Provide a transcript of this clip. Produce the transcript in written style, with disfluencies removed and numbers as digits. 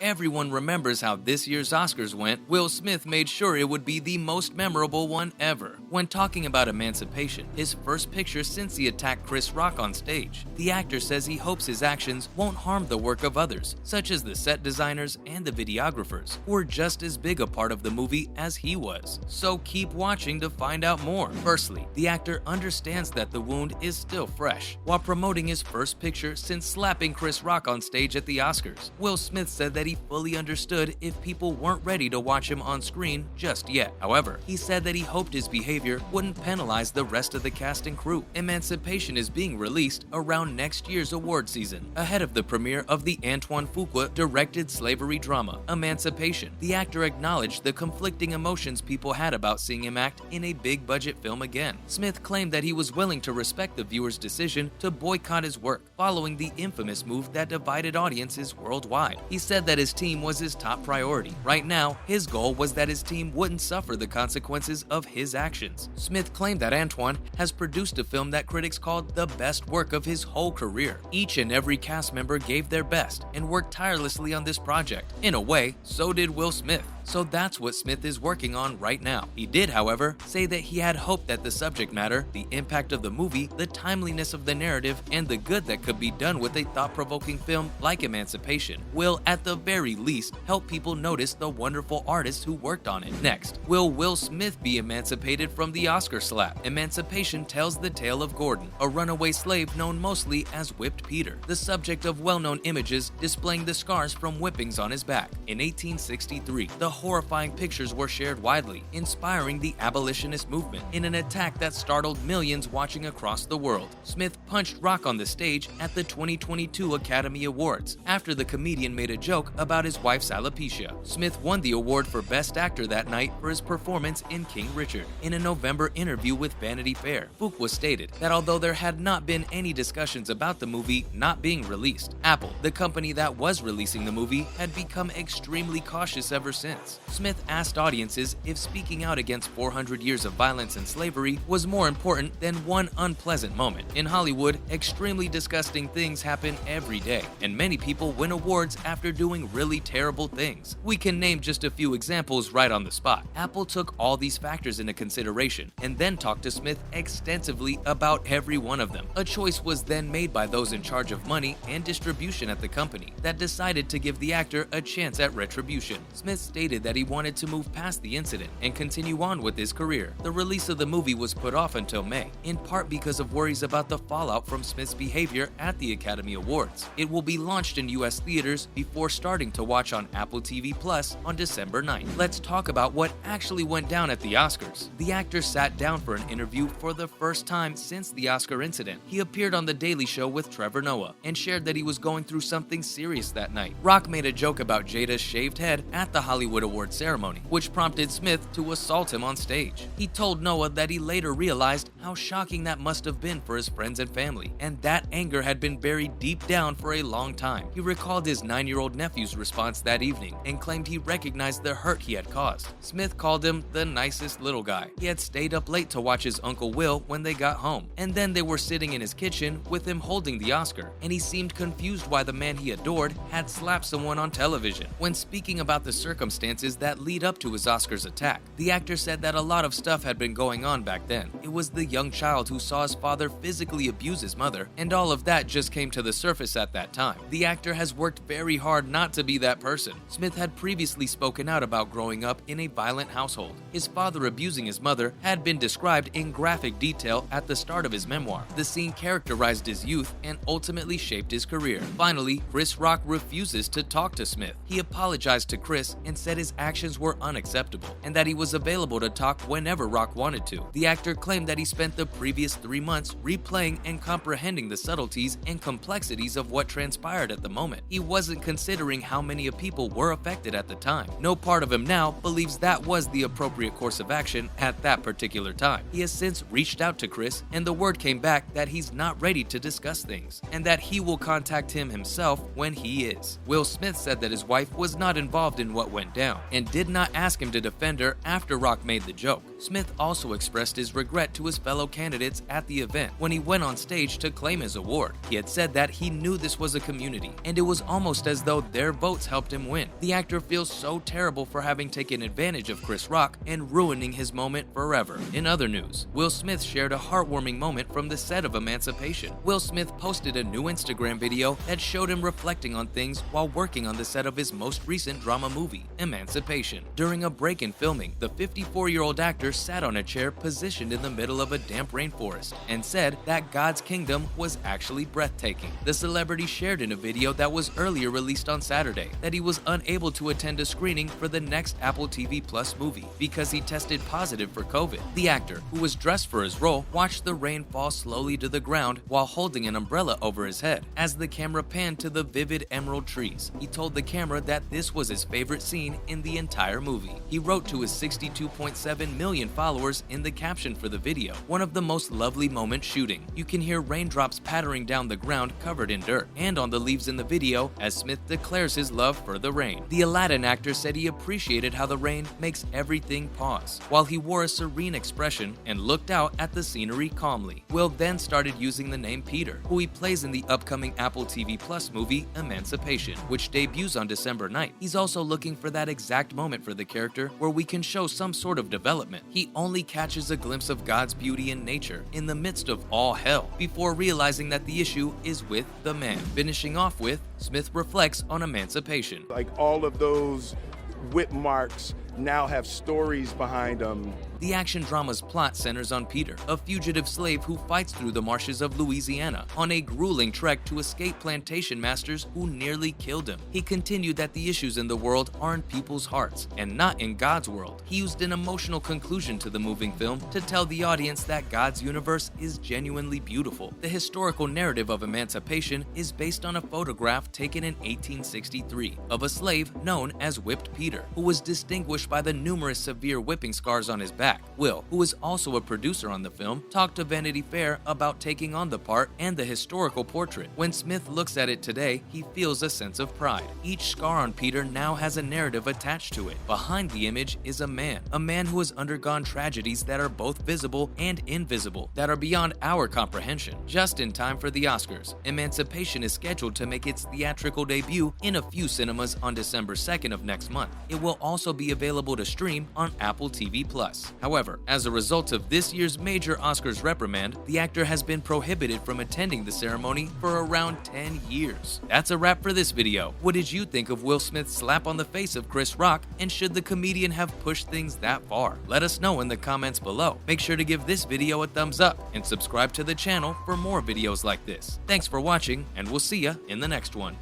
everyone remembers how this year's Oscars went, Will Smith made sure it would be the most memorable one ever. When talking about Emancipation, his first picture since he attacked Chris Rock on stage, the actor says he hopes his actions won't harm the work of others, such as the set designers and the videographers, who were just as big a part of the movie as he was. So keep watching to find out more. Firstly, the actor understands that the wound is still fresh. While promoting his first picture since slapping Chris Rock on stage at the Oscars, Will Smith said that he fully understood if people weren't ready to watch him on screen just yet. However, he said that he hoped his behavior wouldn't penalize the rest of the cast and crew. Emancipation is being released around next year's award season, ahead of the premiere of the Antoine Fuqua directed slavery drama, Emancipation. The actor acknowledged the conflicting emotions people had about seeing him act in a big-budget film again. Smith claimed that he was willing to respect the viewer's decision to boycott his work, following the infamous move that divided audiences worldwide. He said that his team was his top priority. Right now, his goal was that his team wouldn't suffer the consequences of his actions. Smith claimed that Antoine has produced a film that critics called the best work of his whole career. Each and every cast member gave their best and worked tirelessly on this project. In a way, so did Will Smith. So that's what Smith is working on right now. He did, however, say that he had hoped that the subject matter, the impact of the movie, the timeliness of the narrative, and the good that could be done with a thought-provoking film like Emancipation will, at the very least, help people notice the wonderful artists who worked on it. Next, will Will Smith be emancipated from the Oscar slap? Emancipation tells the tale of Gordon, a runaway slave known mostly as Whipped Peter, the subject of well-known images displaying the scars from whippings on his back. In 1863, the horrifying pictures were shared widely, inspiring the abolitionist movement in an attack that startled millions watching across the world. Smith punched Rock on the stage at the 2022 Academy Awards after the comedian made a joke about his wife's alopecia. Smith won the award for Best Actor that night for his performance in King Richard. In a November interview with Vanity Fair, Fuqua stated that although there had not been any discussions about the movie not being released, Apple, the company that was releasing the movie, had become extremely cautious ever since. Smith asked audiences if speaking out against 400 years of violence and slavery was more important than one unpleasant moment. In Hollywood, extremely disgusting things happen every day, and many people win awards after doing really terrible things. We can name just a few examples right on the spot. Apple took all these factors into consideration and then talked to Smith extensively about every one of them. A choice was then made by those in charge of money and distribution at the company that decided to give the actor a chance at retribution. Smith stated that he wanted to move past the incident and continue on with his career. The release of the movie was put off until May, in part because of worries about the fallout from Smith's behavior at the Academy Awards. It will be launched in US theaters before starting to watch on Apple TV Plus on December 9th. Let's talk about what actually went down at the Oscars. The actor sat down for an interview for the first time since the Oscar incident. He appeared on The Daily Show with Trevor Noah and shared that he was going through something serious that night. Rock made a joke about Jada's shaved head at the Hollywood Awards ceremony, which prompted Smith to assault him on stage. He told Noah that he later realized how shocking that must have been for his friends and family, and that anger had been buried deep down for a long time. He recalled his 9-year-old nephew's response that evening and claimed he recognized the hurt he had caused. Smith called him the nicest little guy. He had stayed up late to watch his Uncle Will when they got home, and then they were sitting in his kitchen with him holding the Oscar, and he seemed confused why the man he adored had slapped someone on television. When speaking about the circumstances that lead up to his Oscars attack, the actor said that a lot of stuff had been going on back then. It was the young child who saw his father physically abuse his mother, and all of that just came to the surface at that time. The actor has worked very hard not to be that person. Smith had previously spoken out about growing up in a violent household. His father abusing his mother had been described in graphic detail at the start of his memoir. The scene characterized his youth and ultimately shaped his career. Finally, Chris Rock refuses to talk to Smith. He apologized to Chris and said his actions were unacceptable and that he was available to talk whenever Rock wanted to. The actor claimed that he spent the previous 3 months replaying and comprehending the subtleties and complexities of what transpired at the moment. He wasn't considering how many people were affected at the time. No part of him now believes that was the appropriate course of action at that particular time. He has since reached out to Chris, and the word came back that he's not ready to discuss things and that he will contact him himself when he is. Will Smith said that his wife was not involved in what went down and did not ask him to defend her after Rock made the joke. Smith also expressed his regret to his fellow candidates at the event when he went on stage to claim his award. He had said that he knew this was a community, and it was almost as though their their votes helped him win. The actor feels so terrible for having taken advantage of Chris Rock and ruining his moment forever. In other news, Will Smith shared a heartwarming moment from the set of Emancipation. Will Smith posted a new Instagram video that showed him reflecting on things while working on the set of his most recent drama movie, Emancipation. During a break in filming, the 54-year-old actor sat on a chair positioned in the middle of a damp rainforest and said that God's kingdom was actually breathtaking. The celebrity shared in a video that was earlier released on Saturday that he was unable to attend a screening for the next Apple TV Plus movie because he tested positive for COVID. The actor, who was dressed for his role, watched the rain fall slowly to the ground while holding an umbrella over his head. As the camera panned to the vivid emerald trees, he told the camera that this was his favorite scene in the entire movie. He wrote to his 62.7 million followers in the caption for the video, "One of the most lovely moments shooting. You can hear raindrops pattering down the ground covered in dirt and on the leaves in the video as Smith declares his love for the rain." The Aladdin actor said he appreciated how the rain makes everything pause, while he wore a serene expression and looked out at the scenery calmly. Will then started using the name Peter, who he plays in the upcoming Apple TV Plus movie Emancipation, which debuts on December 9th. He's also looking for that exact moment for the character where we can show some sort of development. He only catches a glimpse of God's beauty in nature in the midst of all hell, before realizing that the issue is with the man. Finishing off with, Smith reflects on Emancipation. Like all of those whip marks now have stories behind them. The action drama's plot centers on Peter, a fugitive slave who fights through the marshes of Louisiana on a grueling trek to escape plantation masters who nearly killed him. He continued that the issues in the world are in people's hearts and not in God's world. He used an emotional conclusion to the moving film to tell the audience that God's universe is genuinely beautiful. The historical narrative of Emancipation is based on a photograph taken in 1863 of a slave known as Whipped Peter, who was distinguished by the numerous severe whipping scars on his back. Will, who is also a producer on the film, talked to Vanity Fair about taking on the part and the historical portrait. When Smith looks at it today, he feels a sense of pride. Each scar on Peter now has a narrative attached to it. Behind the image is a man who has undergone tragedies that are both visible and invisible, that are beyond our comprehension. Just in time for the Oscars, Emancipation is scheduled to make its theatrical debut in a few cinemas on December 2nd of next month. It will also be available to stream on Apple TV Plus. However, as a result of this year's major Oscars reprimand, the actor has been prohibited from attending the ceremony for around 10 years. That's a wrap for this video. What did you think of Will Smith's slap on the face of Chris Rock, and should the comedian have pushed things that far? Let us know in the comments below. Make sure to give this video a thumbs up and subscribe to the channel for more videos like this. Thanks for watching, and we'll see ya in the next one.